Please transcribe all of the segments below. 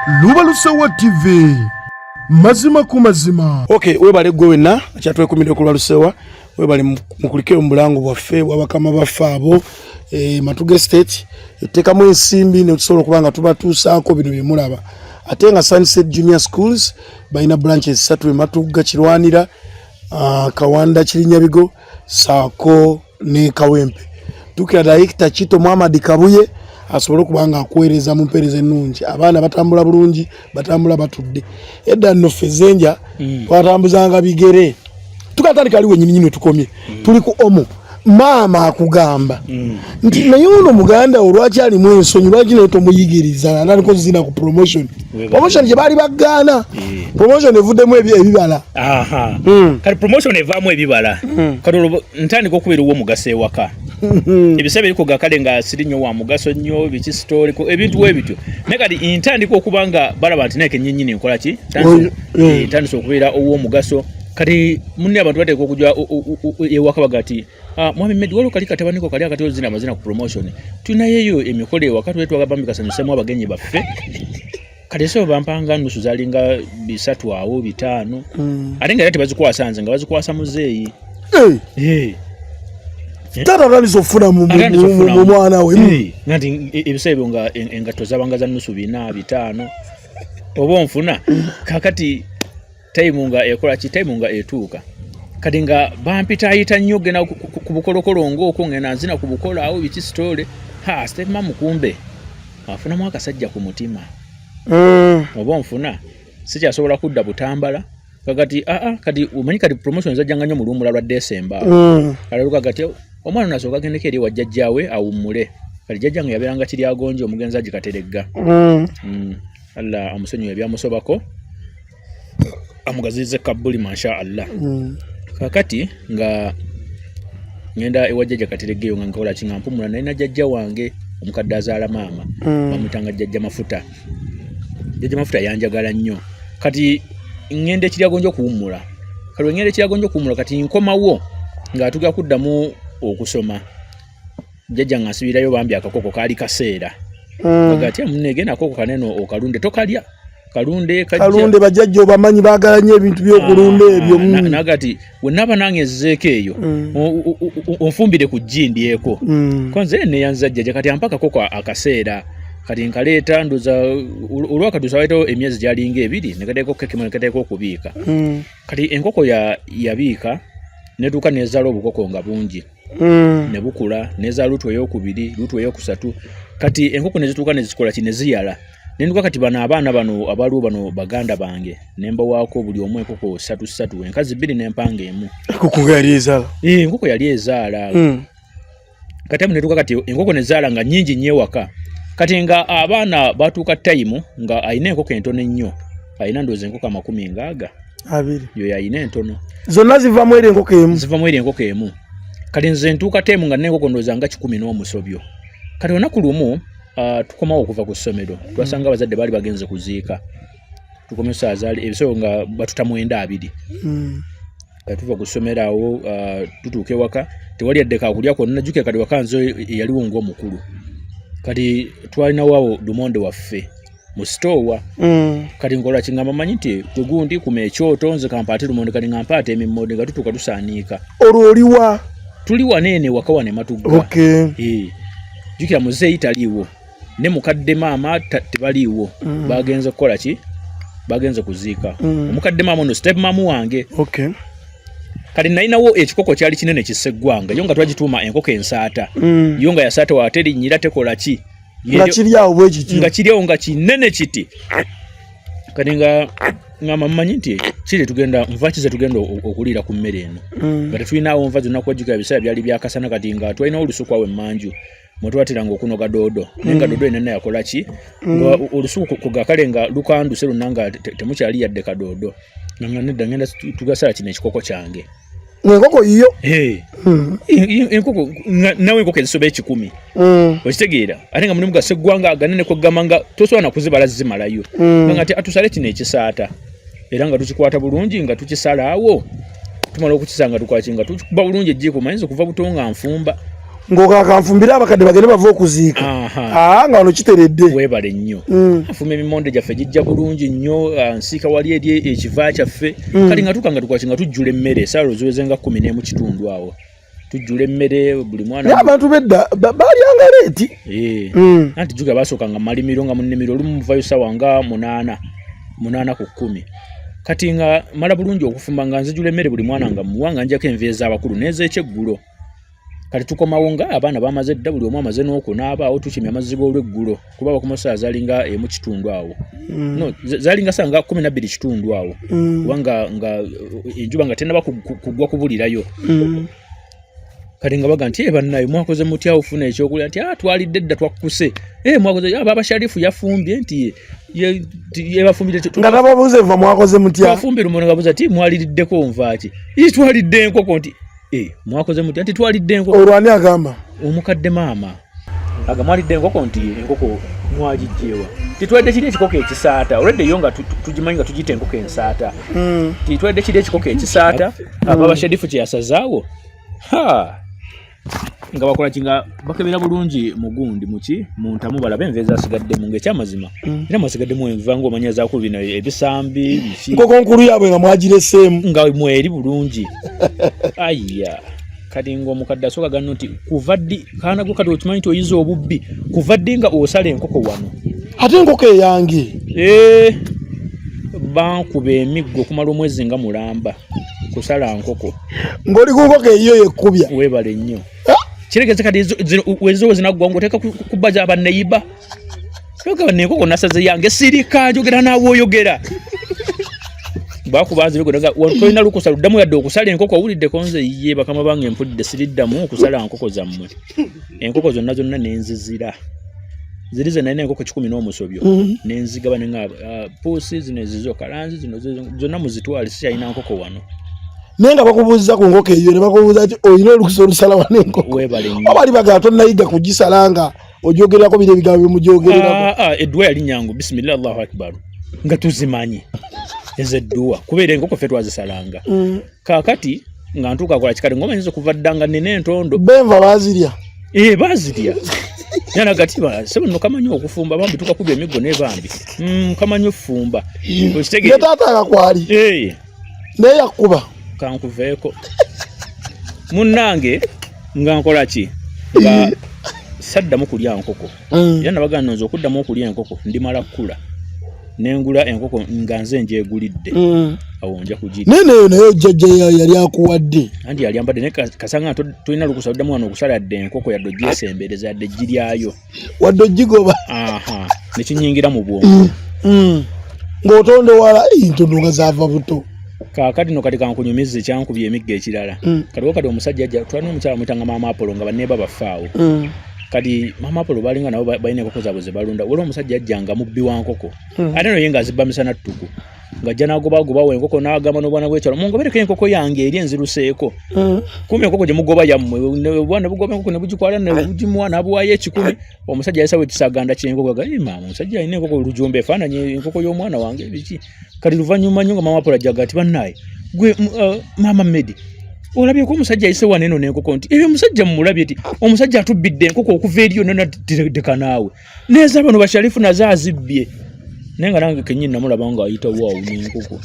Lubalusewa TV mazima ku mazima. Okay, webale gwe wenna kyatwekumidde ku Lubalusewa, webale mukulike omulango bwaffe wabakama baffe Matuge State ettekamu ensimbi ne tusobola kubanga tubatuusaako bino bye mulaba. Ate nga Sunset Junior Schools balina branches 3 Matuga Kirwanira, Kawanda Kirinyabigo, Saako ne Kawempe. Tukira Director Chito Muhammad Kabuye asobola kubanga akwereza mu mpereze nnungi. Abaana batambula bulungi, batambula batudde. Edda nno fezenja twatambuzanga bigere. Tukatandika aliwe nnyini tukomye. Tuli ku omo. Mama akugamba nti naye ono muganda olwaki ali mu ensonyi lwaki neto muyigiriza naliko zina ku promotion gye bali Bagana promotion evuddemu ebibala kati promotion evaamu ebibala kati ntandika okubeera ow'omugaso ewaka ebisebe biriko gakale nga siri nnyo wa mugaso nnyo biki story ebintu webityo naye kati ntandika okuba nga balaba nti naye kennyini nkola ki ntandisa okubeera ow'omugaso kati munne abantu bateeka okujja ewaka bagati mwami Medi waliwo kali katabaniko kali akati ozina amazina ku promotion tunayeyo emikolo ewaka twetwagamba mbikasanyusemu abagenyi baffe kati so bampanga nusu zalinga bisatu awo bitano ate nga tebazikwasa nze nga bazikwasa muzeeyi tata kalizo funa mu mwana we ngati ebisebe nga engato zabanga za nusu bina bitano obo nfuna kakati time nga ekola ki time nga etuuka kati nga bampita ayita nnyo gena ku bukolokolo ng'okwo ngena nzina ku bukola awo biki story Steve Mamukumbe afuna mu akasajja ku mutima oba nfuna sikyasobola kudda Butambala kagati kati umanyi kati promotion zajjanga nnyo mu luwummula lwa December kaleluka kati omwana nasooka agendeko eri wajjajjaawe awummule kati jjajjange yabeeranga kiri agonje omugenzi agikateregga Allah amusonyiwe ebyamusobako amugazize kabuli masha Allah kakati nga ngenda ewajjaja kateregeyo nga nkola kinga mpumula nalina jjajja wange omukadde azaala maama bamutanga jjajja mafuta yanjagala nnyo kati ngende ekiryagonjo okuwummula kati ngende ekiryagonjo okuwummula kati nkomawo nga atuga kuddamu okusoma jjajja nga nsibirayo bambi akakoko kaali kaseera kagati amunege nakoko kaneno okalunde tokalya kalunde bajjajja obamanyi baagala nnyo ebintu by'okulunda ebyo nagati wenaba nange ezzeeko eyo onfumbire ku jjindyeko konze neyanza jjajja kati ampaka koko akaseera kati nkaleeta nduza olwakadusa waitawo emyezi gyalinga ebiri nekateeko kekimo nekateeko okubiika kati enkoko yabiika netuuka nezaala obukoko nga bungi ne bukula nezaala lutu ey'okubiri lutu ey'okusatu kati enkoko nezituuka nezikola ki neziyala nenduka kati bano abaana bano abaaliwo bano baganda bange nemba waako buli omu enkoko 3 enkazi 2 n'empanga emu enkoko yali ezaala kati netuuka kati enkoko nezaala nga nnyingi nnyo ewaka kati nga abaana batuuka time nga ayina enkoko entono ennyo ayina ndowooza enkoko 20 yo yayina entono zonna zivaamu eri enkoko emu kati nze ntuuka time nga n'enkoko ndowooza nga 10 n'omusobyo kati olunaku lumu tukomawo okuva ku ssomero twasanga abazadde baali bagenze kuziika tukomesa azaali ebisoko nga batuta 2 kati tuva ku ssomero awo tutuuka ewaka tewali addeka akulya kwonna najjukira kati wakanzo yaliwo ng'omukulu kati twalinawo awo Dumonde waffe mu stowa kati nkola kingamba manyi nti gwe gundi kuma ekyoto nze kampaate Lumonde kati nga mpaate emimmonde nga tutuuka tusaaniika olwo oliwa tuli waneene waka wane Matugga jjukira muzeeyi taliiwo ne mukadde maama tebaliiwo bagenze kukola ki bagenze kuziika omukadde maama ono Steve mamu wange kati nalinawo ekikoko kyali kinene kiseggwanga yo nga twagituuma enkoko ensaata yo nga yasaata waate erinnyira tekola ki nga kiryawo bwe kiti nga kiryawo nga kinene kiti kati nga mmanyi nti kiri tugenda okuliira ku mmere eno nga tetulinawo nva zonna kwajjukira ebiseera byali byakasana kati nga twalinawo olusuku awo emmanju mwetwateranga okunoga doodo naye nga doodo enena yakola ki nga olusuku kugakale nga lukanduse luna nga temukyali yadde kadoodo nga nedda ngenda tugasala kino ekikoko kyange enkoko iyo enkoko nawe enkoko ezisoba 10 okitegeera ate nga mulimu gaseggwanga aganene kweggamba nga tosobola nakuzibala zimalayo nga ati atusale kino ekisaata era nga tukikwata bulungi nga tukisala awo tumala okukisanga tukwaki nga tukikuba bulungi ejjiiko manyiza okuva buto nga nfumba ngoka kanfumbira abakadde bagende bava okuziika nga wano kiteredde webale nnyo afuma emimonde gyaffe gijja bulungi nnyo nsiika wali eri ekiva kyaffe kali nga tukanga tukwaki nga tujjula emmere saalo ziweze nga 10 mu kitundu awo tujjula emmere buli mwana abantu bedda balyanga leeti anti juga basookanga malimiro nga munnimiro olumu muvayo sawa nga 8 ku 10 kati nga mala bulungi okufumba nga nzijula emmere buli mwana nga muwanga njako enveeza abakulu n'ez'ekyeggulo kati tukomawo nga abaana bamaze dda buli omu amaze n'okunaaba awo tukimya amazzi g'olweggulo kuba bakomosa zalinga emu kitundu awo no zalinga sanga 12 kitundu awo kubanga nga enjuba nga tennaba kugwa kubulirayo kati nga baga nti bannaye mwakoze mutya ofuna ekyokulya nti twalidde dda twakkuse mwakoze baba Sharifu yafumbye nti ye bafumbire nga tababuuze va mwakoze mutya bafumbire umuntu nga buza ti mwaliddeko nvaaki twalidde enkoko nti mwakoze mutya nti twalidde enkoko olwani agamba omukadde maama mwalidde enkoko nti enkoko mwagijjeewa titwedde kiri ekikoko ekisaata olwedde yo nga tugimanyi nga tugiyita enkoko ensaata titwedde kiri ekikoko ekisaata baba Sharifu kye yasazaawo nga bakola kinga bakebera bulungi mugundi muki muntamu balaba enveeza asigadde mu ng'ekyamazima era mwasigaddemu envango omanya zaakulu bino ebisambi nkoko nkulu yaabwe nga mwagireseemu nga mweri bulungi ayya kati ng'omukadde asooka ganno nti kuva ddi kaana gwe kati okimanyi nti oyiza obubbi kuva ddi nga osala enkoko wano ate enkoko eyange bankuba emiggo okumala omwezi nga mulamba kusala nkoko ng'oli ku nkoko eyiyo yekkubya weebale nnyo kiregeze kati wezo zinagwa ngoteeka kubaja abanneyiba yoga nenkoko nasaze yange sirika njogera naawe oyogera bakubanze bigodaga tolina lukusa luddamu yadde okusala enkoko owulidde konze ye bakama bange empulidde siriddamu okusala nkoko zammwe enkoko zonna nenzizira zirize naye enkoko 10 n'omusobyo nenzigaba nenga puusi zino ezizo kalanzi zino zonna muzitwale sikyalina nkoko wano nenga bakubuuza ku nkoko eyo ne bakubuuza ati oyina olukusa olusala wano enkoko abali bagala tonnayiga kugisalanga ojogerako bire ebigambo bimujoogererako edduwa yali nyangu bisimillah allahu akbar nga tuzimanyi ezedduwa kubeera enkoko ffe twazisalanga kaakati nga ntuuka kola kikati ngomanyiza okuva ddanga nina entondo benva bazirya bazirya yana gati sebo no kamanyi okufumba bambi tukakuba emiggo n'ebambi kamanyi okufumba ne taata akakwali naye yakuba kankuveeko munnange nga nkola ki nga saddamu kulya nkoko era nabagana nze okuddamu okulya enkoko ndimala kkula nengula enkoko nga nze njegulidde awo nja kugiri neneyo nayo jjajja yali akuwadde anti yali ambadde ne kasanga tulina lukusa oddamu wano okusala yadde enkoko yadde ogyesembereza yadde giryayo wadde ogigoba nekinyingira mu bwongo ng'otondo wala entondo nga zaava buto kaakati no kati kankunyumiza ekyankubye emigga ekirala kati wakati omusajja ajja twalina omukyala mwitanga maama Apolo nga banneeba bafaawo kati maama Apolo balinga nabo balina enkoko zaabwe ze balunda waliwo omusajja ajjanga mubbi wa nkoko ate no ye nga azibba misana ttuku ng'ajja n'agobagobawo enkoko n'agamba n'obwana bw'ekyalo mungobereko enkoko yange eri enziruseeko kumya enkoko gye mugoba yammwe obwana bugoba enkoko ne bugikwala ne bugimuwa n'abuwaayo 10 omusajja yasawo ekisaganda ky'enkoko aga maama omusajja alina enkoko olujumba efaananyi enkoko y'omwana wange biki kati luvannyuma nnyo nga maama Apolo ajjaga ati bannaye gwe maama Medi olabyeko omusajja ayise wano eno n'enkoko nti ebyo omusajja mumulabye ti omusajja atubbidde enkoko okuva eriyo nonadeka naawe neeza bano Basharifu nazo azibbye nenga nange kenyini namulaba nga ayita waawo n'enkoko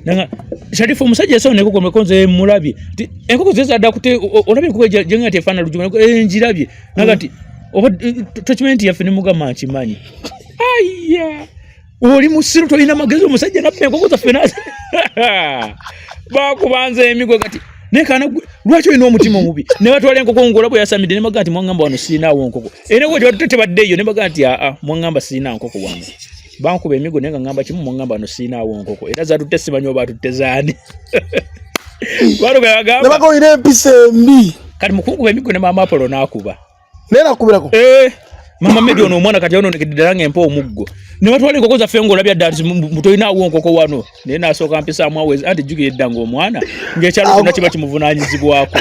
nenga Sharifu omusajja yasawo n'enkoko mekonze mulabye ti enkoko zezadda kute olabye enkoko jenga tefaana lujuma njirabye naga ti oba document yaffe ne mugamba nkimanyi ayya oli musiru tolina magezi omusajja nabba enkoko zaffe bakubanza emigo kati nekana lwaki olina omutima omubi ne batwala enkoko ngola bwe yasamidde ne baga nti mwangamba wano siinaawo nkoko era bwe tebaddeeyo ne baga nti mwangamba siina nkoko wano bankuba emigo nenga ngamba kimu mwangamba wano siinaawo nkoko era zatutte simanyi oba atutte zaani ne baga olina empisa embi kati mukunkuba emigo ne maama Apolo n'akuba naye nakubirako mama Medi ono omwana kati yononekedde ddala ng'empa omuggo ne batwala enkoko zaffe ng'olabya ddala mutolinaawo nkoko wano naye n'asooka mpisaamu awezi anti jjukira edda ng'omwana ng'ekyalo kyonna kiba kimuvunaanyizibwako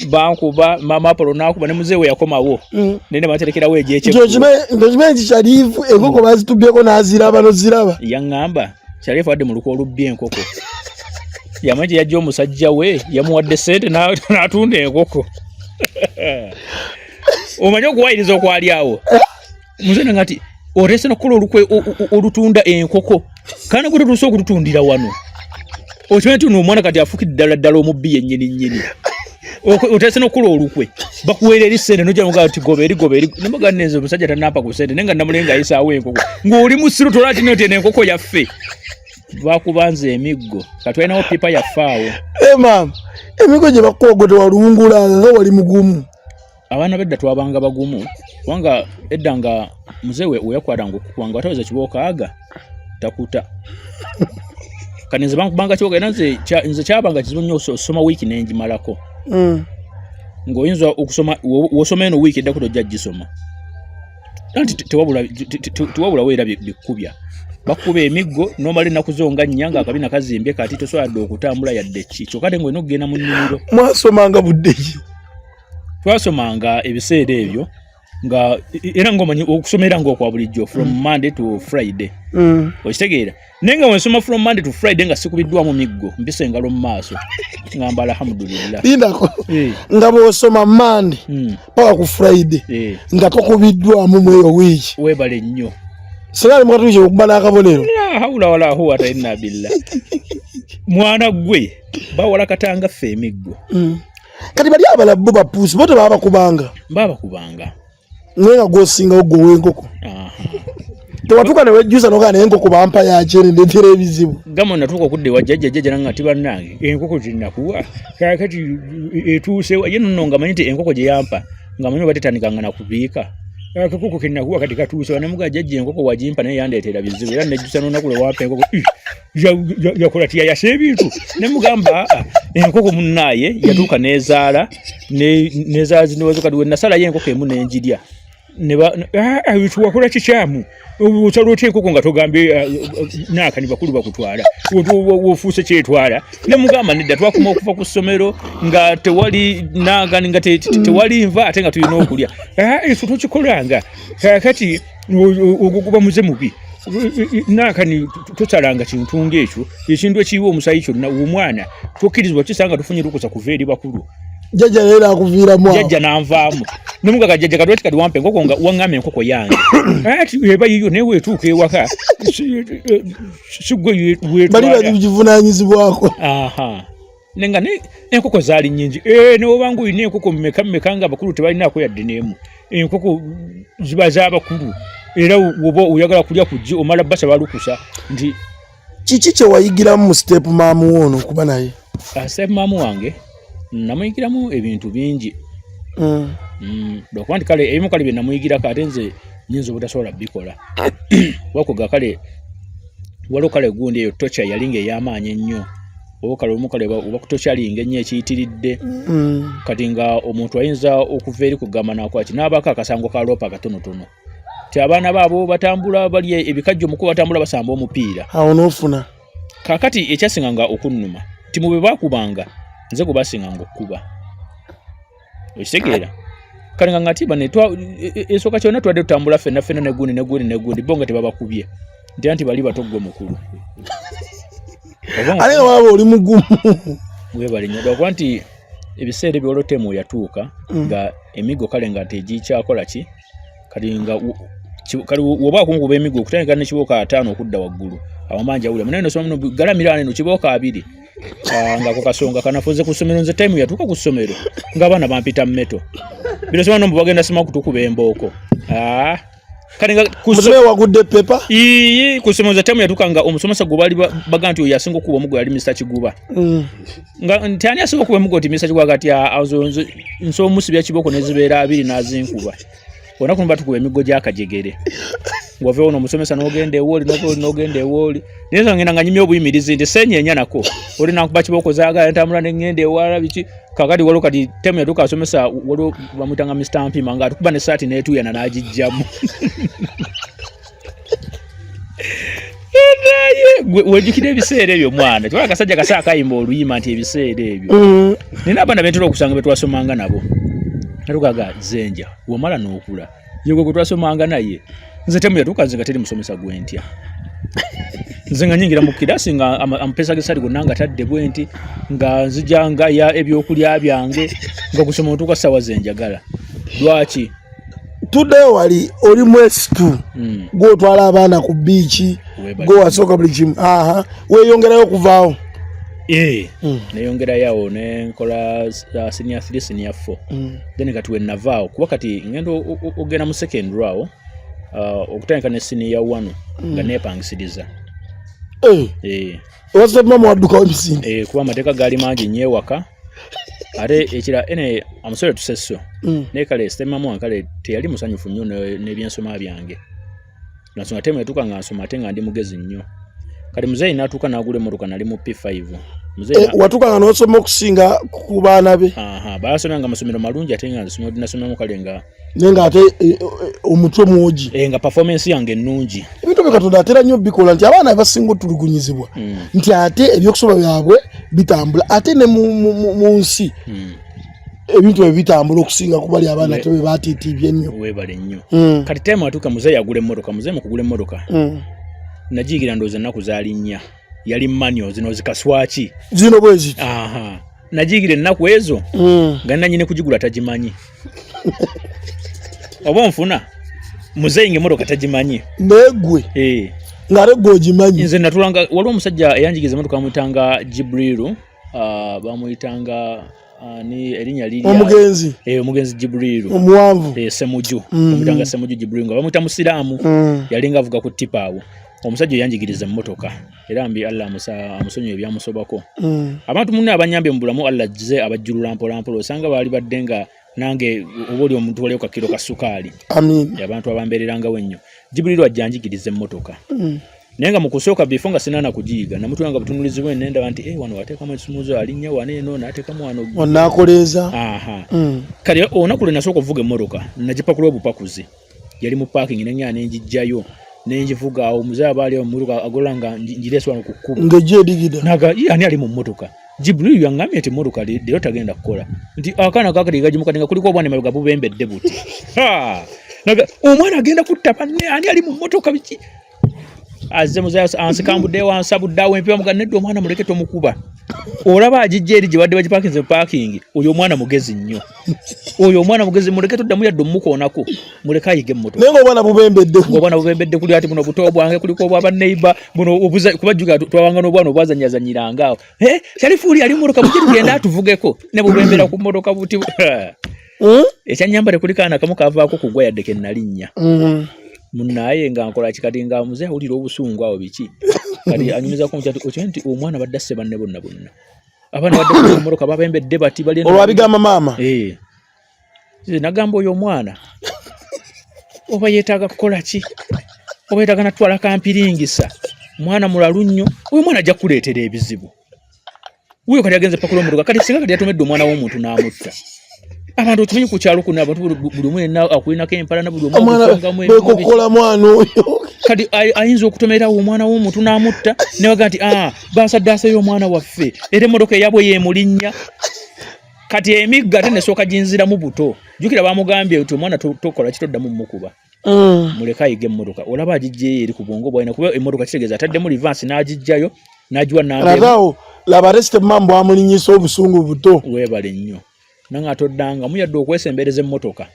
bankuba maama Apolo n'akuba ne muzeewe yakomawo naye ne baterekerawo ekyokimanyi Sharifu enkoko bazitubyeko n'aziraba noziraba yaŋŋamba Sharifu adde mu luko olubbye enkoko yamanyi yajja omusajja we yamuwadde ssente n'atunda enkoko Omanya okuwayiriza okwali awo. Muzena ngati orese nokukola olukwe olutunda enkoko. Kana gwe tuso okutundira wano. Okimanyi no omwana kati afukidde ddala omubbi yennyini. Otese nokukola olukwe. Bakuweera erisende nojja mugaa ati goberi. Nembaga neze omusajja tanapa ku sente nenga namulenga ayisaawo enkoko. Ng'oli musiru tolati noti enkoko yaffe. Bakubanze emiggo. Katwalinawo pipa yaffaawo. Mama, emiggo gye bakogota walungulanga nga wali mugumu. Abaana bedda twabanga bagumu. Wanga edda nga muzewe uyakwatanga okukwanga wataweza kibokaaga takuta. Kaninze banga kyoga nze kyabanga kizibu nnyo osoma wiki nenjimalako. Ng'oyinza okusoma wosoma eno wiki edda kutojja gisoma. Anti tewabula weera bikubya. Bakuba emiggo nomale nakuzonga nnyanga akabina kazimbye kati tosobola okutambula yadde ki. Kyokka ngo enogenda mu nnimiro. Mwasomanga budde ki? Twasomanga ebiseera ebyo nga era ngomanyi okusomera ngo kwa bulijjo from Monday to Friday. Okitegeera. Nenga wensoma from Monday to Friday nga sikubiddwa mu miggo mbise engalo mu maaso. Ngamba alhamdulillah. Lindako. Nga bw'osoma Monday paka ku Friday. Nga tokubiddwa mu mweyo wiki. Webale nnyo. Sala mwatuje okubana akabonero. La haula wala quwwata illa billah. Mwana gwe bawala katanga ffe emiggo. Kati bali abalabbu bapuusi bote baba kubanga. Baba kubanga. Nwenga gosinga ogwo enkoko. Tewatuka ne wejjusa noga ne enkoko bampa ya kyene ndetera ebizibu. Gamo natuka okudde wajjajja nangati bannange enkoko zinakuwa kakati etuuse yeno nonga manyite enkoko gye yampa ngamanyi batetandikanga na kubiika. Akakoko kinakuwa kati katuuse wanamuga jjajja enkoko wajimpa naye yandeetera bizibu era nejjusa nonakule wampa enkoko yakola tiya yasebintu nemugamba enkoko munnaye yatuuka nezaala nezaala zinozo kadi wenasala yenkoko emu nenjirya neba wakola kikyamu osalota enkoko nga togambye naakani bakulu bakutwala wofuuse kyetwala nemugamba nedda twakuma okuva ku ssomero nga tewali naagani nga tewali nva ate nga tulina okulya eso tokikolanga kati oguguba muze mubi nakani tosalanga kintu ng'ekyo ekintu ekiyiwa omusayi kyonna omwana tokkirizibwa kisanga tufunye lukusa kuva eri bakulu. Jajja era akuviiramu. Jajja nanvaamu. Nemugaga jajja kadwati kadi wampe enkoko nga waŋŋama enkoko yange. Ati eba yiyo naye weetuuka ewaka. Sigwe weetwala. Bali bagivunaanyizibwako. Nenga enkoko zaali nnyingi. Ne wobanga olina enkoko mmeka nga abakulu tebalinaako yadde n'emu. Enkoko ziba z'abakulu. Era woba oyagala kulya kujji omala basa balukusa nti kiki kye wayigiramu mu step maamu Wuuno okuba naye? Step maamu wange namuyigiramu ebintu bingi. Dokuba kale ebimu kale bye namuyigirako ate nze nyinza obutasobola bikola. Wakuga kale waliwo kale gundi eyo tocha yalinga ey'amaanyi ennyo. Oba kale omukale oba kutochalinga ennyo ekiyitiridde. Kati nga omuntu ayinza okuva eri kugamba nakwaki n'abaako akasango ka loopa akatonotono. Abaana baabo batambula bali ebikajjo muko batambula basamba omupiira. Awo n'ofuna. Kakati ekyasinganga okunnuma. Timube bakubanga nze go basinganga okuba. Okitegeera. Kale nga ngati bane esooka kyonna twadde tutambula ffenna negundi bonga tebabakubye. Nti bali batogwe mukulu. Ale wabo oli mugumu. Webale nnyo kwa nti ebiseera byolotemu yatuuka nga emigo kale nga tegikyakola ki kali nga kali woba kunguba emigo okutandika ne kiboka 5 okudda waggulu awamanja ule munene somo galamira ne kiboka 2 nga ko kasonga kanafuze ku ssomero nze time yatuuka ku ssomero nga abana bampita mmeto bino somo nombo bagenda sima kutukuba emboko kali nga kusome wagudde pepa ku ssomero nze time yatuuka nga omusomesa gobali baga nti yasinga kuba mugo yali Mr. Kiguba nga ntani asinga kuba mugo ti Mr. Kiguba kati nso musibya kiboko nezibeera 2 nazinkuba ona kumba tukuwe emigo gyakajegere ngove ono musomesa n'ogende ewoli neza ngenda nga nyimye obuyimirizi ndi senyenya nako oli nakuba kiboko zaaga ntambula n'engende ewala biki kakati walo kati temu yatuuka asomesa walo bamutanga Mr. Mpima nga atukuba ne saati n'etuyana n'agijjamu wejjukira ebiseera ebyo mwana tewala akasajja kasaakayimba oluyima nti ebiseera ebyo nina abaana bentera okusanga betwasomanga nabo nalugaga zenja wamala n'okula yego gwe twasomanga naye nze temu yatuuka nze nga teri musomesa gwentya nze nga nyingira mu kirasi nga ampesa gesali gonanga tadde bwenti nga nzijanga ya ebyokulya byange nga kusoma otuka sawa zenjagala lwaki today wali oli mwesitu go twala abaana ku beach go wasoka buli kimu weyongerayo kuvaawo neyongera yawo ne nkola senior 3 senior 4 then kati wenavaawo kuba kati ngendo ogenda mu second row okutandika ne senior 1 nga nepangisiriza wasa mama waduka omisinde kuba amateeka gali mangi nyewaka ate ekira ene amusore tusesso ne kale stemama kale teyali musanyufu nnyo n'ebyensoma byange nasonga temu etuka nga nsoma ate nga ndi mugezi nnyo kale muzeyi n'atuuka n'agula emmotoka nali mu P5 watuka nga n'osoma okusinga ku baana be baasomanga amasomero malungi ate nga nasomamu kale nga nenga ate omutwe mwogi nga performance yange ennungi ebintu bye Katonda atera nnyo bikola nti abaana abasinga otulugunyizibwa nti ate ebyokusoma byabwe bitambula ate ne mu nsi ebintu ebitambula okusinga kubali abaana tebe batitibye nnyo webale nnyo kati temu atuuka muzeyi agula emmotoka muzeyi mu kugula emmotoka najigira ndowooza ennaku zaali nnya yali manyo zino zikaswaki zino bwezi najigira ennaku ezo nga nanyine kugigula tagimanyi oba nfuna muzeyi ng'emmotoka tagimanyi negwe ng'ate gwe ogimanyi nze natulanga waliwo omusajja eyanjigiza emmotoka bamuyitanga Jibrilu bamuyitanga ni erinnya liri omugenzi Jibrilu omuwanvu Semuju bamuyitanga Semuju Jibrilu nga bamuyita musiraamu yali nga avuga ku tipa awo omusajja yanjigiriza emmotoka era mbi Allah amusonyiwe ebyamusobako abantu munne abanyambye mu bulamu Allah ajjize abajjulula mpolampola osanga baali badde nga nange oboli omuntu waliyo kakiro ka sukaali abantu abambeererangawo ennyo Jibrilu ajja anjigiriza emmotoka naye nga mu kusooka before nga sinana kugiyiga namutwanga butunulizibwa nenda nti wano wateekamu ekisumuzo alinnya wano eno n'ateekamu wano onaakoleeza kale olunaku lwe nasooka okuvuga emmotoka nagipakula obupakuzi yali mu parking nengera nenjijjayo nenjivuga awo muzeyi abaali mu mmotoka agola nga ngireese wano ku kkubo ng'egyedigida naga ani ali mu mmotoka Jibrilu yangambye nti emmotoka leero tagenda kukola nti akaana kakati gagimuka nga kuliko obwana emabega bubembedde buti naga omwana agenda kutta banne ani ali mu mmotoka biki azze muzeyi ansikambudde wansabudde awo empima muga nedda omwana muleke tomukuba olaba agijja eri gye badde bagipakinze parking oyo omwana mugezi nnyo oyo omwana mugezi muleke tuddamu yadde omukoonako muleke ayige emmotoka naye ng'obwana bubembedde kuli ati buno buto bwange kuliko obwaba neighbor buno kubajjuga twawanga n'obwana obwazanyazanyiranga awo Sharifu yali mmotoka mujje tugenda atuvugeko ne bubembera ku mmotoka buti ekyanyambale kuli kaana kamu kavaako kugwa yadde ke nalinnya munnaye nga nkola kikati nga muzeyi awulira obusungu awo biki kati anyumizako okimanyi nti omwana badde asse banne bonna abaana badde ku mmotoka babembedde bati bali olwabigamba maama nagamba oyo omwana oba yeetaaga kukola ki oba yeetaaga natwala kampiringisa mwana mulalu nnyo oyo mwana ajja kukuleetera ebizibu wuyo kati agenze pakula ommotoka kati singa kati yatomedde omwana w'omuntu n'amutta abantu okimanyi ku kyalo kuno abantu buli omu yenna akulinako empala na buli omu okukola mwana oyo kati ayinza okutomerawo omwana w'omuntu n'amutta newaga nti basadde aseeyo omwana waffe era emmotoka eyabwe yemulinnya kati emigga ate nesooka ginziramu buto jjukira bamugambye nti omwana tokola kitoddamu mmukuba muleka ayiga emmotoka olaba agijjayo eri ku bwongo bwalina kuba emmotoka kitegeeza ataddemu livansi n'agijjayo n'agiwa nangeawo laba resite mambo amulinyisa obusungu buto weebale nnyo nanga atoddanga muyadde okwesembereza emmotoka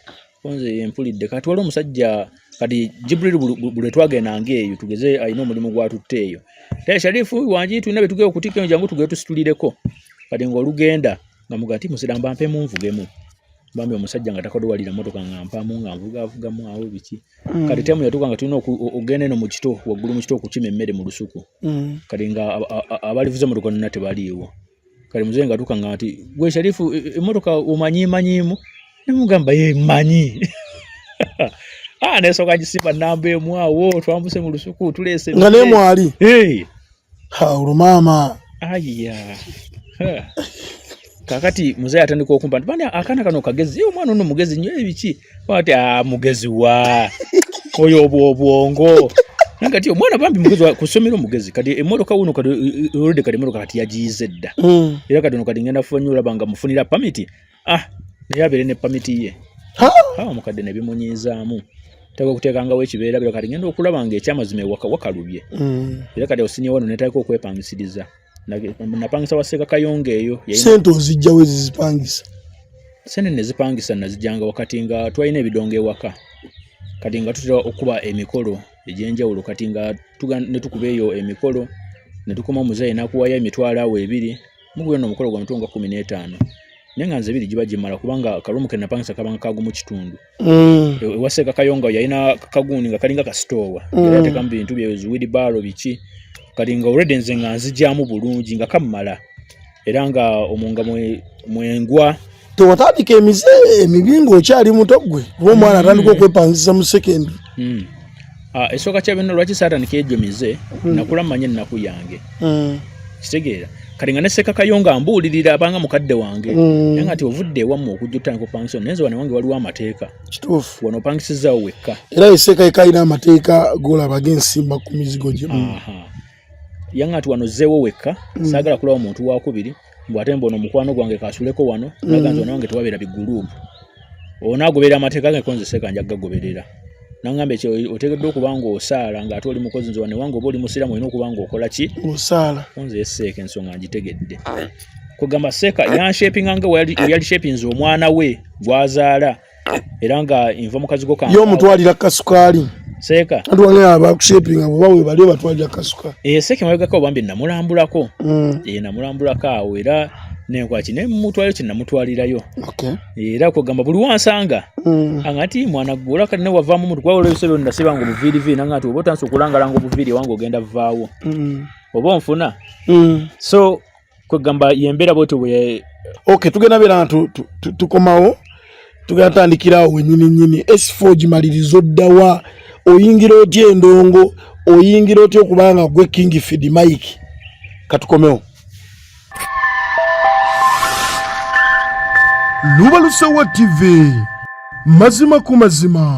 konze empulidde kati wali omusajja kati Jibrilu buli twagendanga eyo tugeze alina omulimu gwatutte eyo taye Sharifu wanji tulina bye tugenda okutika eyo jangu tugende tusitulireko kati ng'olugenda nga mugati musiramba mpemu nvugemu bambi omusajja nga takodowalira mmotoka nga mpamu nga nvugavugamu awo biki kati temu yatuuka nga tulina ogenda eno mu kito waggulu mu kito okukima emmere mu lusuku kati nga abalivuza emmotoka nonna tebaliiwo kali muzeyi nga tuka nga ati gwe Sharifu emmotoka omanyimanyimu nemugamba manyi nesooka gisipa namba emu awo twambuse mu lusuku tuleese nga nemwali olumaama aya kakati muzeyi atandika okumpa nti bani akaana kano kagezi omwana ono mugezi nnyo ebiki ati mugezi wa oyo obwongo nakati omwana bambi mugezi kusomera omugezi kati emmotoka wuno kati olode kati emmotoka kati yagiyize dda era kati ono kati ngenda fonyula banga mufunira pamiti naye abeere ne pamiti ye omukadde ne bimunyizaamu Tako kutekangawo ekibeera biro kati ngenda okulaba ng'ekyamazima wakalubye. Era kati osinye wano netako okwepangisiriza. Napangisa waseka kayonga eyo. Sente ozijja we zipangisa. Sente ne zipangisa nazijjanga wakati nga twalina ebidongo ewaka. Kati nga tutera okuba emikolo egy'enjawulo kati nga ne tukuba eyo emikolo ne tukoma muzeeyi n'akuwayo emitwalo awo 2 muguyo n'omukolo gwa mitunga 15 naye nga nze 2 giba gimala kubanga kalumu ke napangisa kabanga kagu mu kitundu waseka kayonga yalina kaguuni nga kalinga kasitowa era tekamu bintu bye wheelbarrow biki kati nga already nze nga nzijjamu bulungi nga kamala era nga omunga mwengwa tewatandika emize emibingo okyali muto gwe kuba omwana atandika okwepangisa mu second. Esooka kya bino lwaki saatandika egyo mize nakula mmanye ennaku yange kitegeera kati nga neseka kayonga mbuulirira abanga mukadde wange naye nga ti ovudde ewammwe okujja otandika opangisa nenze wane wange waliwo amateeka kituufu wano opangisizaawo wekka era eseka ekayina amateeka golaba g'ensimba ku mizigo gye yanga ati wano zzeewo wekka saagala kulawo muntu wakubiri mbwate mbono mukwano gwange kasuleko wano naganza wanange tuwabeera biguruupu onaagoberera amateeka ge konze seka nja gagoberera nangambe ekyo otegeddwa okuba ng'osaala ng'ate oli mukozi nze wane wange oba oli musiraamu olina okuba ng'okola ki osaala konze esseeka ensonga ngitegedde kugamba seka yanshapinga nga yali shapinze omwana we gwazaala era nga nva mukazi go yo omutwalira kasukaali seka atwange abakushapinga bwe bawe bali batwalira kasukaali seka mabegako bambi namulambulako namulambulako awo era nenkwaki ne mutwaliro kye namutwalirayo era kugamba buli wansanga angati mwana gwola kati ne wavaamu mutu kwawolo ebisebyo ndasibanga obuviiriviiri nangati oba otansa okulangalanga obuviiri wange ogenda vaawo oba onfuna so kugamba yembeera bwetyo bwe tugenda beera tukomawo tugenda tandikirawo wenyininyini S4 gimalirizo ddawa oyingira otya endongo oyingira otya okubanga gwe King Feed Mike katukomewo Lubalusewa TV mazima ku mazima.